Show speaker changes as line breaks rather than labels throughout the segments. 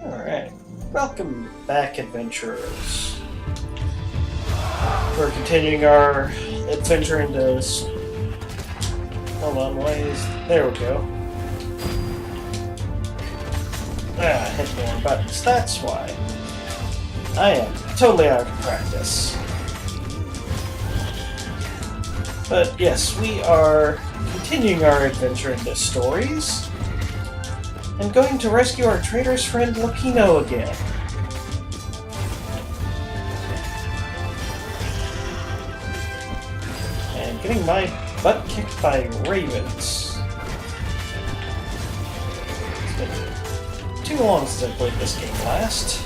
Alright. Welcome back, adventurers. We're continuing our adventure into this. Hold on, why is. There we go. Ah, hit more buttons. That's why. I am totally out of practice. But yes, we are continuing our adventure into stories. And going to rescue our traitor's friend Lucino again. And getting my butt kicked by ravens. It's been too long since I played this game last.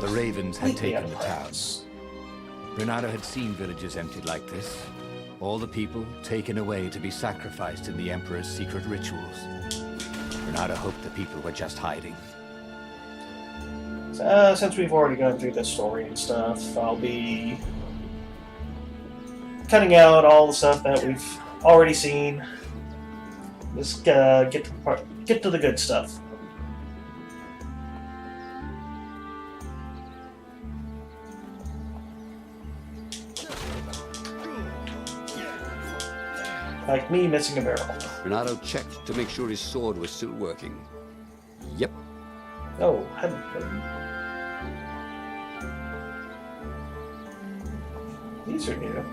The ravens had taken the town.
practice.
Renato had seen villages emptied like this. All the people taken away to be sacrificed in the Emperor's secret rituals. Renato hoped the people were just hiding.
Since we've already gone through this story and stuff, I'll be cutting out all the stuff that we've already seen. Just get to the good stuff. Like me missing a barrel.
Renato checked to make sure his sword was still working. Yep.
Oh, these are new.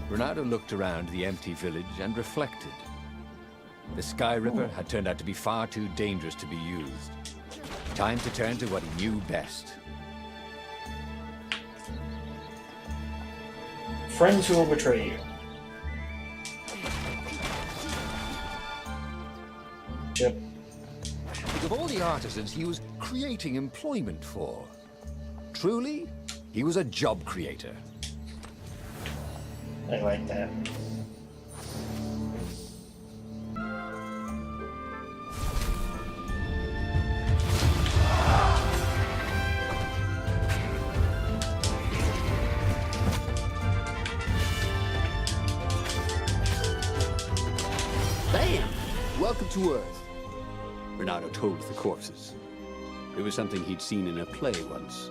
Renato looked around the empty village and reflected. The Sky Ripper had turned out to be far too dangerous to be used. Time to turn to what he knew best.
Friends who will betray you.
Think of all the artisans he was creating employment for. Truly, he was a job creator.
I like that.
Bam! Welcome to Earth. Renato told the corpses. It was something he'd seen in a play once.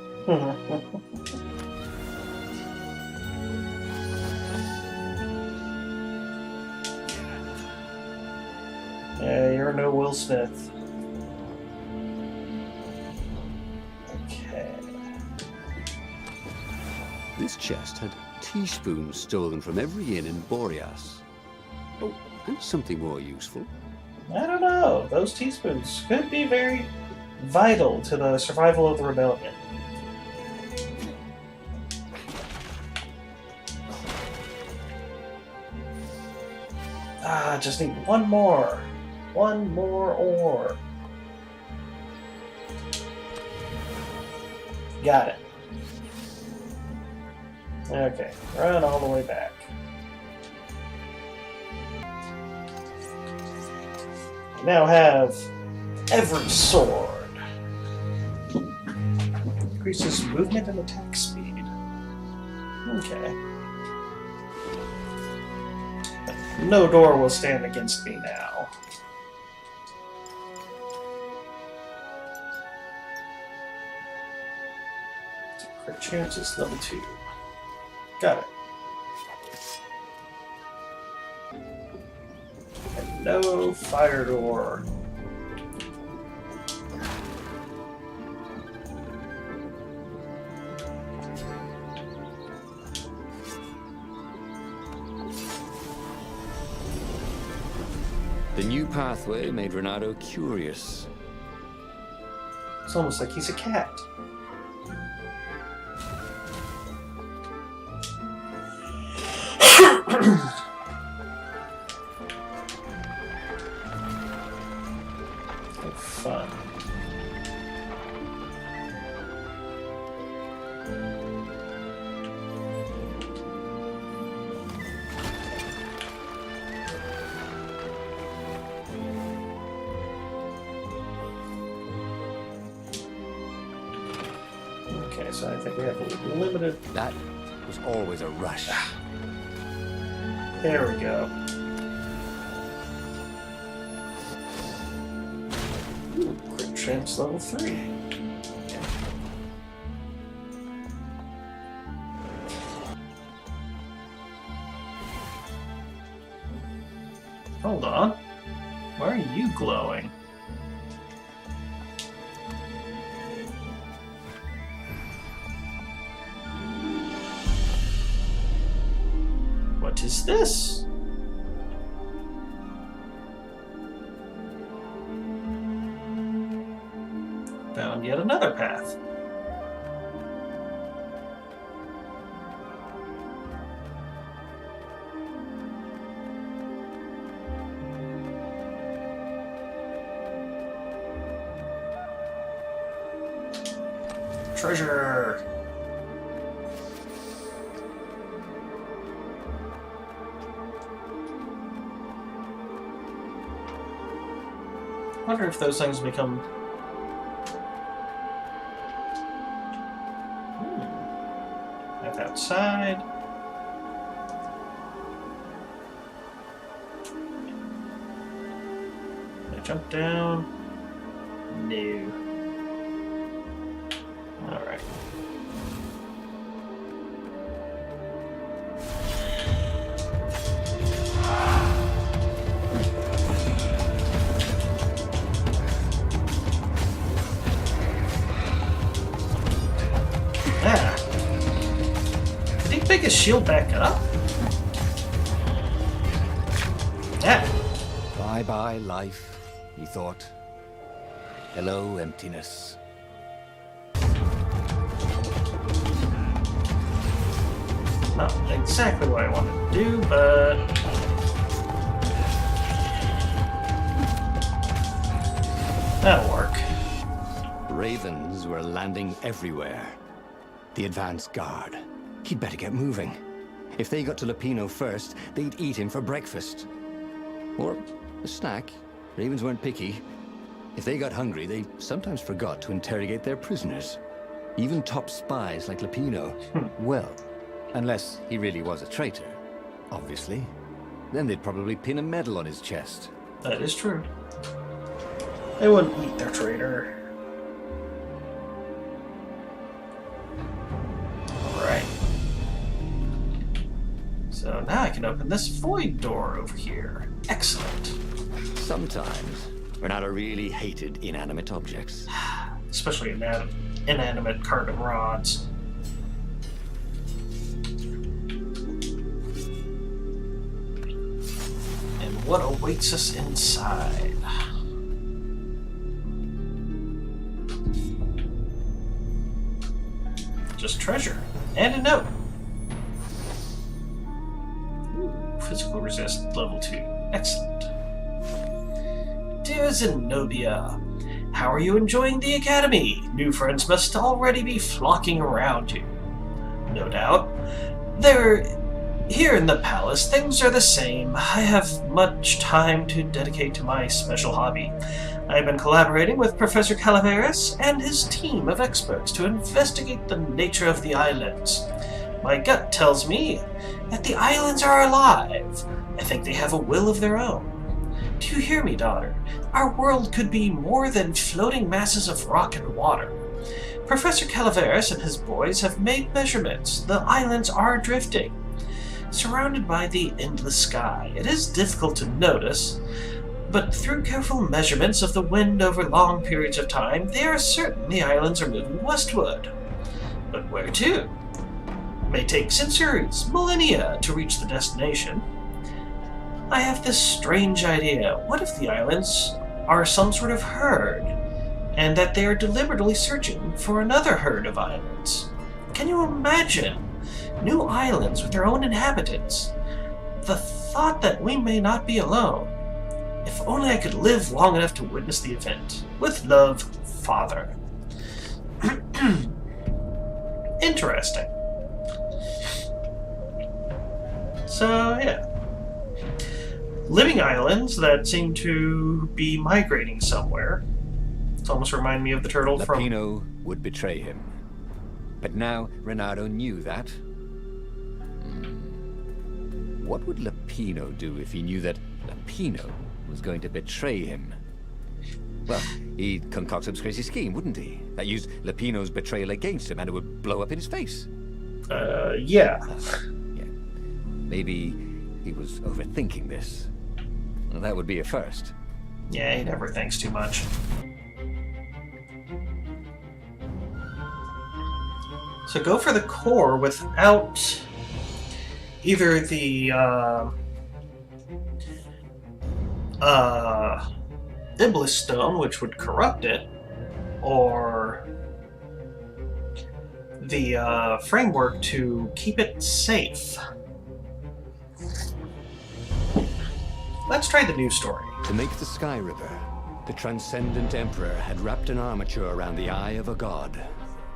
Yeah, you're no Will Smith. Okay.
This chest had teaspoons stolen from every inn in Boreas. Oh, and something more useful.
I don't know. Those teaspoons could be very vital to the survival of the rebellion. Ah, just need one more. One more ore. Got it. Okay, run all the way back. I now have every sword. Increases movement and attack speed. Okay. No door will stand against me now. Crit chances level 2. Got it. And no fire door.
The new pathway made Renato curious.
It's almost like he's a cat. Oh, fun. Okay, so I think we have a limited.
That was always a rush.
There we go. Ooh, crit Chance level 3. Hold on. Why are you glowing? What is this? Found yet another path. Treasure! I wonder if those things become... That's outside. Can I jump down? No. Alright. Ah. Did he pick his shield back up? Yeah.
Bye-bye, life, he thought. Hello, emptiness.
Not exactly what I wanted to do, but... that'll work.
Ravens were landing everywhere. The advance guard. He'd better get moving. If they got to Lupino first, they'd eat him for breakfast. Or a snack. Ravens weren't picky. If they got hungry, they sometimes forgot to interrogate their prisoners. Even top spies like Lupino. Well, unless he really was a traitor, obviously. Then they'd probably pin a medal on his chest.
That is true. They wouldn't eat their traitor. Alright. So now I can open this void door over here. Excellent.
Sometimes, Renato really hated inanimate objects.
Especially inanimate carbon rods. And what awaits us inside? Just treasure. And a note. Ooh, physical resist level 2. Excellent. Dear Zenobia, how are you enjoying the Academy? New friends must already be flocking around you. No doubt. Here in the palace, things are the same. I have much time to dedicate to my special hobby. I've been collaborating with Professor Calaveras and his team of experts to investigate the nature of the islands. My gut tells me that the islands are alive. I think they have a will of their own. Do you hear me, daughter? Our world could be more than floating masses of rock and water. Professor Calaveras and his boys have made measurements. The islands are drifting. Surrounded by the endless sky, it is difficult to notice, but through careful measurements of the wind over long periods of time, they are certain the islands are moving westward. But where to? It may take centuries, millennia, to reach the destination. I have this strange idea. What if the islands are some sort of herd, and that they are deliberately searching for another herd of islands? Can you imagine? New islands with their own inhabitants. The thought that we may not be alone. If only I could live long enough to witness the event. With love, Father. Interesting. So, yeah. Living islands that seem to be migrating somewhere. It's almost remind me of the turtle from...
Lupino would betray him. But now Renato knew that. What would Lupino do if he knew that Lupino was going to betray him?
Well, he'd concoct some crazy scheme, wouldn't he? That used Lupino's betrayal against him, and it would blow up in his face.
Yeah.
Yeah. Maybe he was overthinking this. Well, that would be a first.
Yeah, he never thinks too much. So go for the core without either the Iblis Stone, which would corrupt it, or the framework to keep it safe. Let's try the new story.
To make the Sky Ripper, the Transcendent Emperor had wrapped an armature around the eye of a god.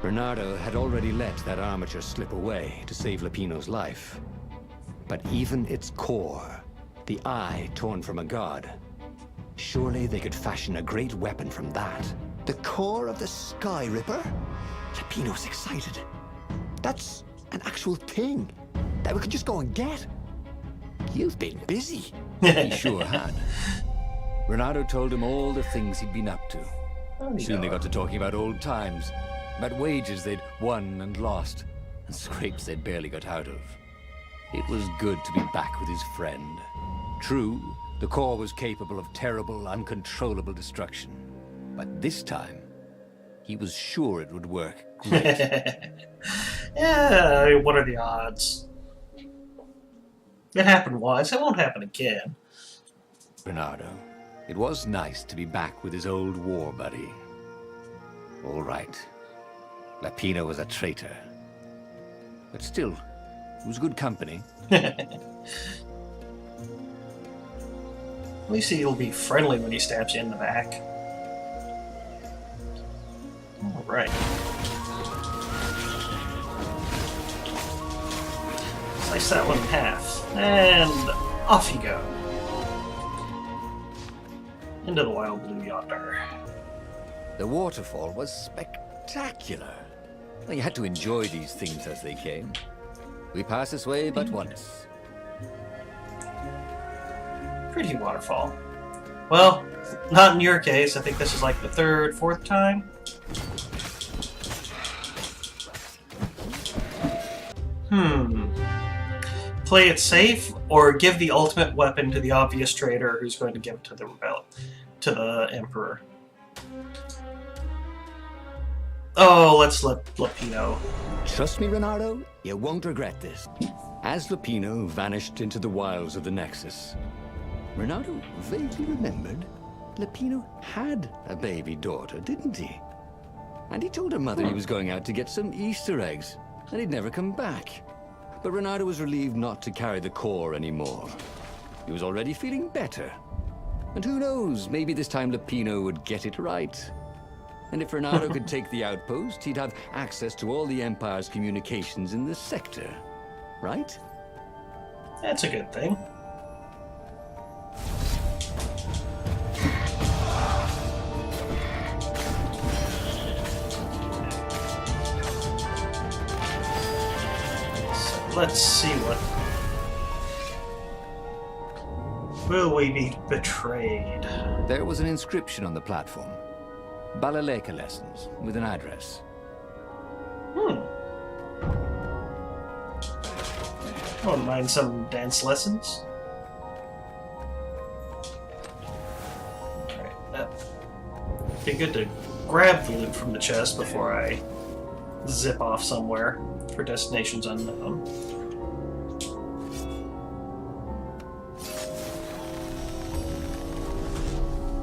Bernardo had already let that armature slip away to save Lupino's life. But even its core, the eye torn from a god, surely they could fashion a great weapon from that.
The core of the Sky Ripper? Lupino's excited. That's an actual thing that we could just go and get. You've been busy.
He sure had. Bernardo told him all the things he'd been up to. Soon they got to talking about old times, about wages they'd won and lost, and scrapes they'd barely got out of. It was good to be back with his friend. True, the core was capable of terrible, uncontrollable destruction. But this time, he was sure it would work great.
Yeah, what are the odds? It happened once, it won't happen again.
Bernardo, it was nice to be back with his old war buddy. All right, Lupino was a traitor. But still, it was good company.
At least he'll be friendly when he stabs you in the back. Alright. Slice that one in half. And off you go. Into the wild blue yonder.
The waterfall was spectacular. Well, you had to enjoy these things as they came. We passed this way but once.
Pretty waterfall. Well, not in your case. I think this is like the third, fourth time. Play it safe, or give the ultimate weapon to the obvious traitor who's going to give it to the Emperor. Oh, let's let Lupino.
Trust me, Bernardo, you won't regret this. As Lupino vanished into the wilds of the Nexus, Bernardo vaguely remembered Lupino had a baby daughter, didn't he? And he told her mother he was going out to get some Easter eggs, and he'd never come back. But Bernardo was relieved not to carry the core anymore. He was already feeling better. And who knows, maybe this time Lupino would get it right. And if Bernardo could take the outpost, he'd have access to all the Empire's communications in the sector. Right?
That's a good thing. So let's see what... Will we be betrayed?
There was an inscription on the platform. Balaleka lessons, with an address.
I wouldn't mind some dance lessons. Alright, that'd be good to grab the loot from the chest before I zip off somewhere for destinations unknown.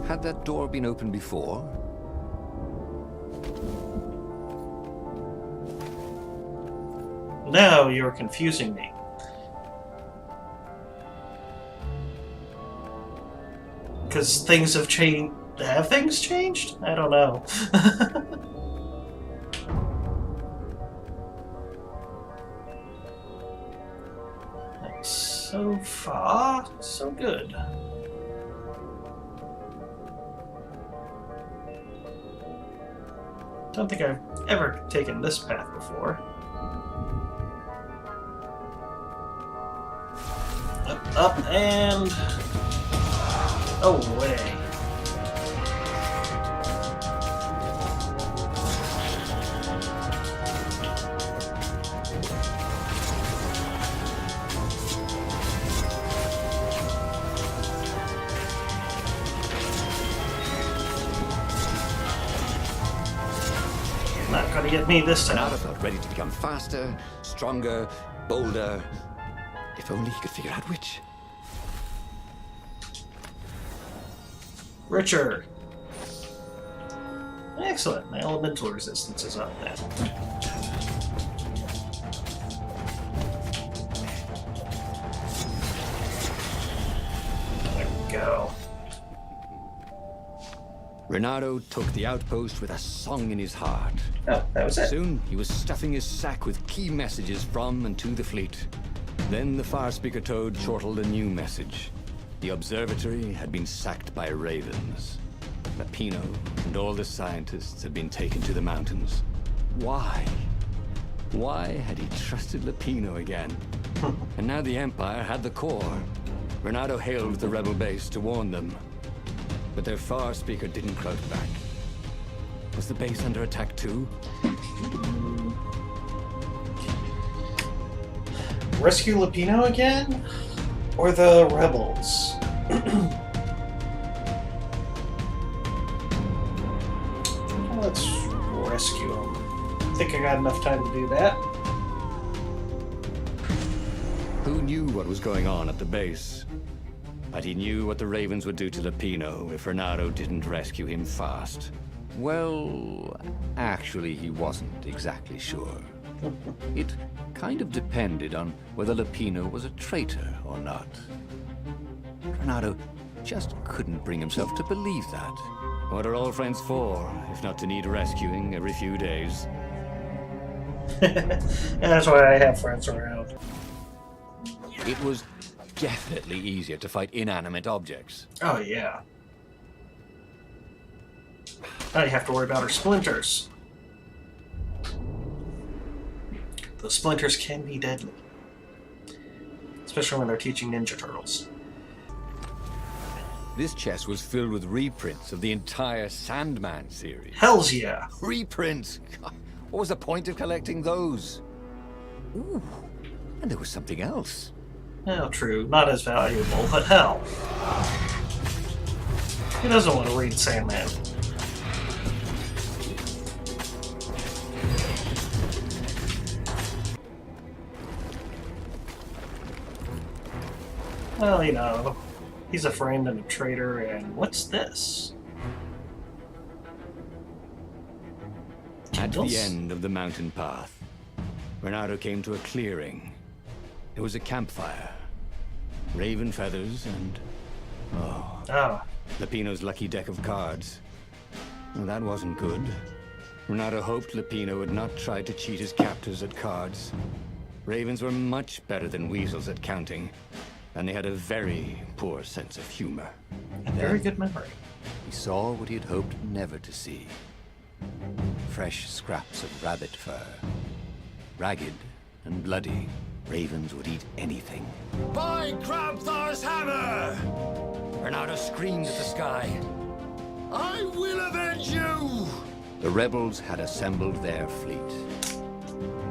Had that door been opened before?
Now you're confusing me. Because things have changed. Have things changed? I don't know. So far, so good. Don't think I've ever taken this path before. Up, and away. Not gonna get me this time.
Renato felt ready to become faster, stronger, bolder. If only he could figure out which.
Richer. Excellent. My elemental resistance is up now. There we go.
Renato took the outpost with a song in his heart.
Oh, that was it.
Soon, he was stuffing his sack with key messages from and to the fleet. Then the fire speaker toad chortled a new message. The observatory had been sacked by ravens. Lapino and all the scientists had been taken to the mountains. Why? Why had he trusted Lapino again? And now the Empire had the core. Renato hailed the rebel base to warn them. But their far speaker didn't crouch back. Was the base under attack too?
Rescue Lapino again? Or the rebels? Let's rescue him. I think I got enough time to do that.
Who knew what was going on at the base? But he knew what the Ravens would do to Lapino if Renato didn't rescue him fast. Well, actually, he wasn't exactly sure. It kind of depended on whether Lapino was a traitor or not. Renato just couldn't bring himself to believe that. What are old friends for, if not to need rescuing every few days?
And that's why I have friends around.
It was definitely easier to fight inanimate objects.
Oh, yeah. Now you have to worry about our splinters. The splinters can be deadly. Especially when they're teaching Ninja Turtles.
This chest was filled with reprints of the entire Sandman series.
Hells yeah!
Reprints? God, what was the point of collecting those? Ooh, and there was something else.
Well, true. Not as valuable, but hell. Who doesn't want to read Sandman? Well, you know, he's a friend and a traitor, and what's this?
At
Candles?
the end of the mountain path, Renato came to a clearing. There was a campfire, raven feathers, and
Ah,
Lapino's lucky deck of cards. Well, that wasn't good. Renato hoped Lapino would not try to cheat his captors at cards. Ravens were much better than weasels at counting, and they had a very poor sense of humor.
a very good memory.
He saw what he had hoped never to see. Fresh scraps of rabbit fur. Ragged and bloody, ravens would eat anything. By Grabthar's hammer! Renato screamed at the sky. I will avenge you! The rebels had assembled their fleet.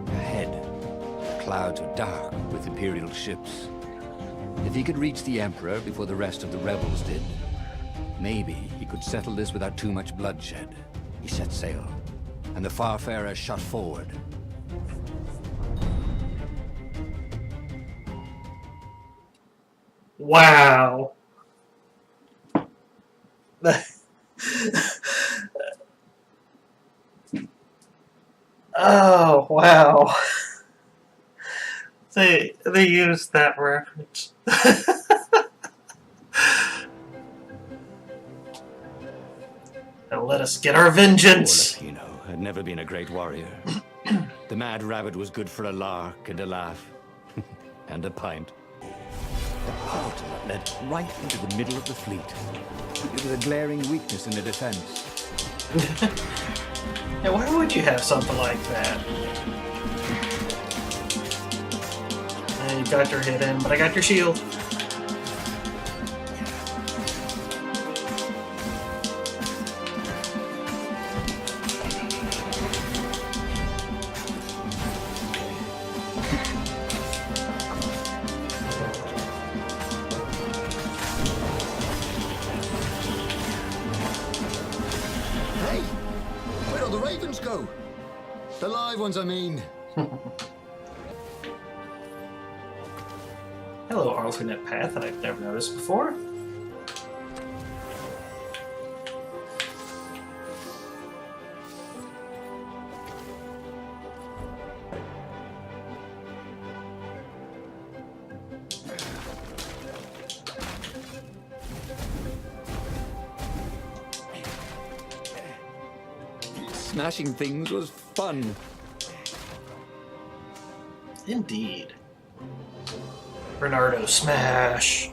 Ahead, the clouds were dark with Imperial ships. If he could reach the Emperor before the rest of the rebels did, maybe he could settle this without too much bloodshed. He set sail, and the Farfarer shot forward.
Wow. Oh, wow. They used that reference. Now let us get our vengeance.
Poor Lapino had never been a great warrior. The mad rabbit was good for a lark and a laugh. And a pint. The portal led right into the middle of the fleet. It was a glaring weakness in the defense.
Now, why would you have something like that? You got your hit in, but I got your shield.
Hey, where'd all the ravens go? The live ones, I mean.
Hello, alternate path that I've never noticed before.
Smashing things was fun.
Indeed. Bernardo smash.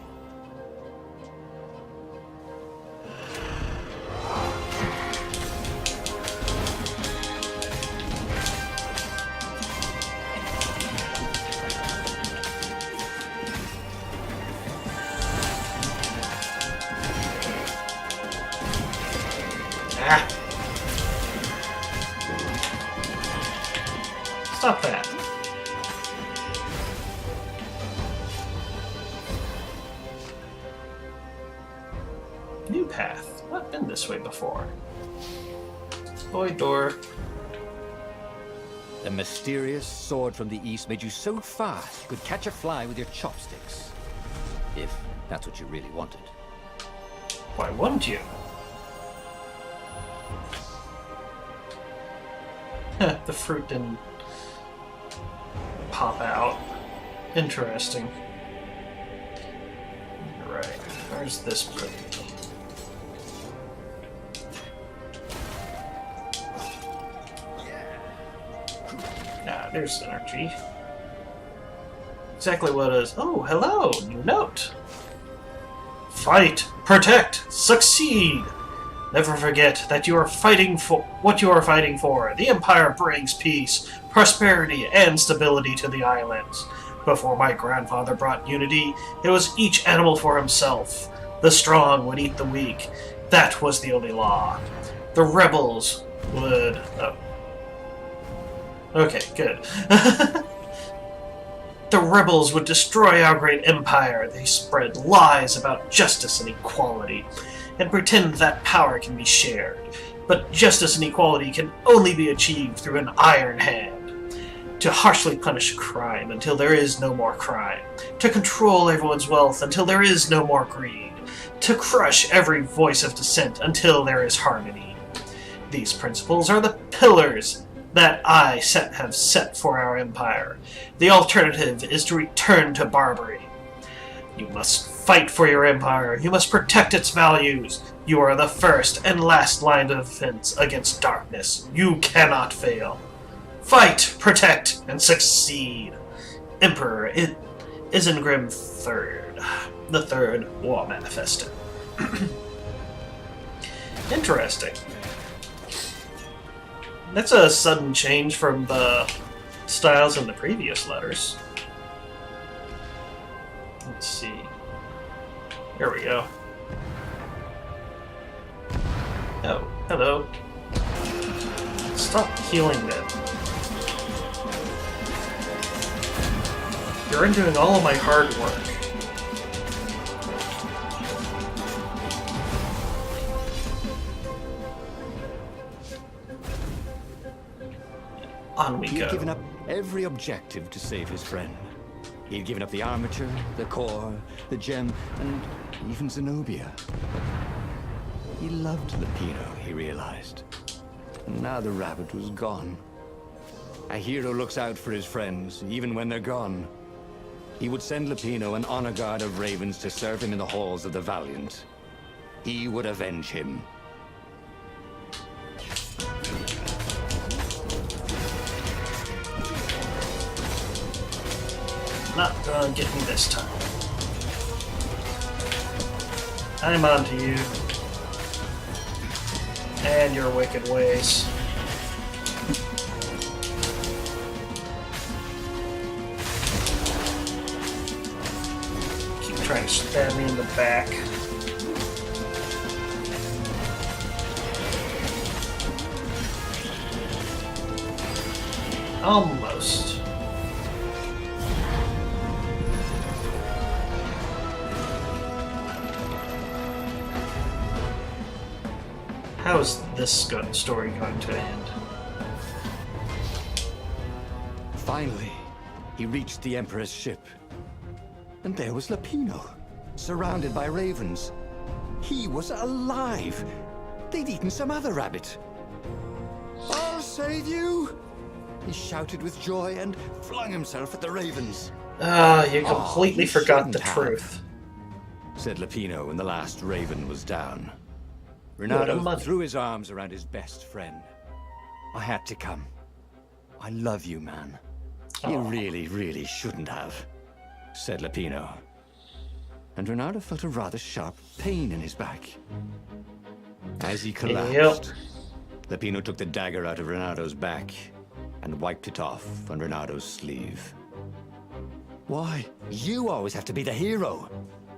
Ah. Stop that. New path. Not been this way before. Void door.
The mysterious sword from the east made you so fast you could catch a fly with your chopsticks. If that's what you really wanted.
Why wouldn't you? The fruit didn't pop out. Interesting. Right. Where's this fruit? Ah, there's energy. Exactly what is. Oh, hello! New note! Fight! Protect! Succeed! Never forget that you are fighting for what you are fighting for. The Empire brings peace, prosperity, and stability to the islands. Before my grandfather brought unity, it was each animal for himself. The strong would eat the weak. That was the only law. The rebels would... Oh. Okay, good. The rebels would destroy our great empire. They spread lies about justice and equality, and pretend that power can be shared. But justice and equality can only be achieved through an iron hand. To harshly punish crime until there is no more crime. To control everyone's wealth until there is no more greed. To crush every voice of dissent until there is harmony. These principles are the pillars that I have set for our empire. The alternative is to return to Barbary. You must fight for your empire. You must protect its values. You are the first and last line of defense against darkness. You cannot fail. Fight, protect, and succeed. Emperor Isengrim III, the Third War Manifesto. Interesting. That's a sudden change from the styles in the previous letters. Let's see. There we go. Oh, hello. Stop healing them. You're undoing all of my hard work. On we go.
He'd given up every objective to save his friend. He'd given up the armature, the core, the gem, and even Zenobia. He loved Lupino, he realized. And now the rabbit was gone. A hero looks out for his friends, even when they're gone. He would send Lupino an honor guard of ravens to serve him in the halls of the Valiant. He would avenge him.
Not gonna get me this time. I'm onto you. And your wicked ways. Keep trying to stab me in the back. Almost. How is this story going to end?
Finally, he reached the Emperor's ship. And there was Lapino, surrounded by ravens. He was alive! They'd eaten some other rabbit. "I'll save you!" he shouted with joy and flung himself at the ravens.
You completely
you
forgot the
shouldn't have,
truth.
said Lapino when the last raven was down.
What a
Renato
money.
threw his arms around his best friend. "I had to come. I love you, man." "You really, really shouldn't have," said Lapino. And Renato felt a rather sharp pain in his back. As he collapsed, Lapino took the dagger out of Renato's back and wiped it off on Renato's sleeve. "Why? You always have to be the hero.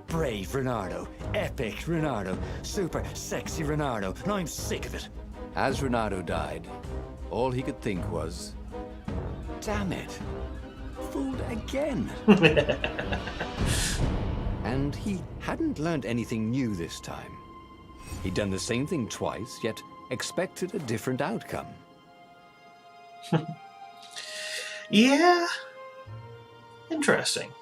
Brave Renato, epic Renato, super sexy Renato, and I'm sick of it." As Renato died, all he could think was, "Damn it, fooled again." And he hadn't learned anything new this time. He'd done the same thing twice, yet expected a different outcome.
Yeah. Interesting.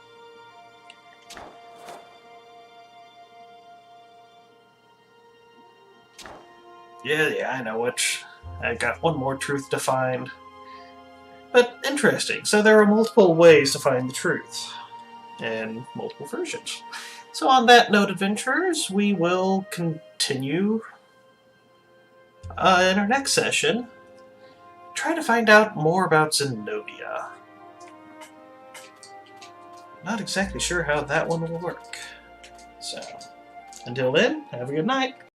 Yeah, I know which. I got one more truth to find. But interesting. So there are multiple ways to find the truth. And multiple versions. So on that note, adventurers, we will continue in our next session. Try to find out more about Zenobia. Not exactly sure how that one will work. So, until then, have a good night.